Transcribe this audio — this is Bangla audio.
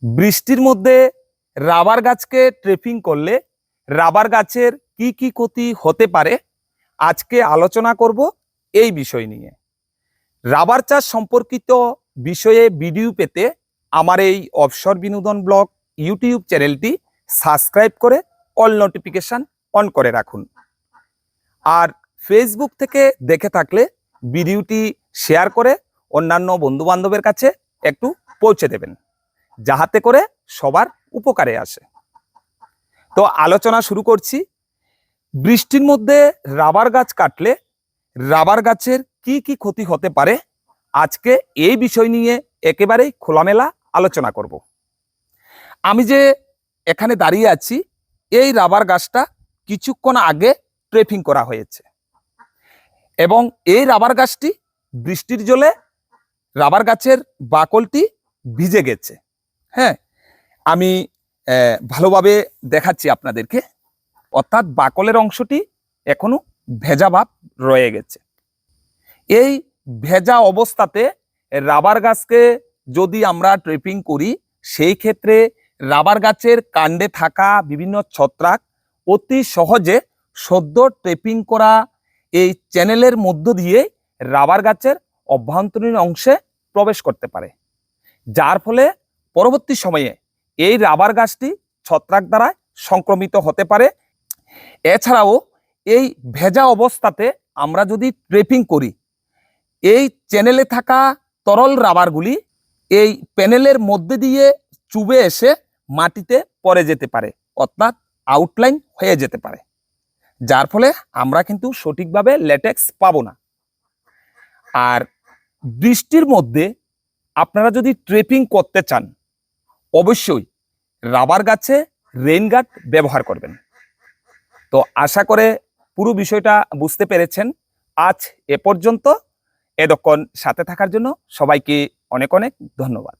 বৃষ্টির মধ্যে রাবার গাছকে ট্রেপিং করলে রাবার গাছের কি কি ক্ষতি হতে পারে আজকে আলোচনা করব এই বিষয় নিয়ে। রাবার চাষ সম্পর্কিত বিষয়ে ভিডিও পেতে আমার এই অবসর বিনোদন ব্লগ ইউটিউব চ্যানেলটি সাবস্ক্রাইব করে অল নোটিফিকেশন অন করে রাখুন। আর ফেসবুক থেকে দেখে থাকলে ভিডিওটি শেয়ার করে অন্যান্য বন্ধুবান্ধবের কাছে একটু পৌঁছে দেবেন, যাহাতে করে সবার উপকারে আসে। তো আলোচনা শুরু করছি। বৃষ্টির মধ্যে রাবার গাছ কাটলে রাবার গাছের কি কি ক্ষতি হতে পারে আজকে এই বিষয় নিয়ে একেবারেই খোলামেলা আলোচনা করব। আমি যে এখানে দাঁড়িয়ে আছি, এই রাবার গাছটা কিছুক্ষণ আগে ট্রেপিং করা হয়েছে এবং এই রাবার গাছটি বৃষ্টির জলে রাবার গাছের বাকলটি ভিজে গেছে। হ্যাঁ, আমি ভালোভাবে দেখাচ্ছি আপনাদেরকে। অর্থাৎ বাকলের অংশটি এখনো ভেজা ভাব রয়ে গেছে। এই ভেজা অবস্থাতে রাবার গাছকে যদি আমরা ট্রেপিং করি, সেই ক্ষেত্রে রাবার গাছের কাণ্ডে থাকা বিভিন্ন ছত্রাক অতি সহজে সদ্য ট্রেপিং করা এই চ্যানেলের মধ্য দিয়ে রাবার গাছের অভ্যন্তরীণ অংশে প্রবেশ করতে পারে, যার ফলে পরবর্তী সময়ে এই রাবার গাছটি ছত্রাক দ্বারা সংক্রমিত হতে পারে। এছাড়াও এই ভেজা অবস্থাতে আমরা যদি ট্রেপিং করি, এই চ্যানেলে থাকা তরল রাবারগুলি এই প্যানেলের মধ্যে দিয়ে চুবে এসে মাটিতে পড়ে যেতে পারে, অর্থাৎ আউটলাইন হয়ে যেতে পারে, যার ফলে আমরা কিন্তু সঠিকভাবে ল্যাটেক্স পাবো না। আর বৃষ্টির মধ্যে আপনারা যদি ট্রেপিং করতে চান, অবশ্যই রাবার গাছে রেইনগার্ড ব্যবহার করবেন। তো আশা করে পুরো বিষয়টা বুঝতে পেরেছেন। আজ এ পর্যন্ত। এতক্ষণ সাথে থাকার জন্য সবাইকে অনেক অনেক ধন্যবাদ।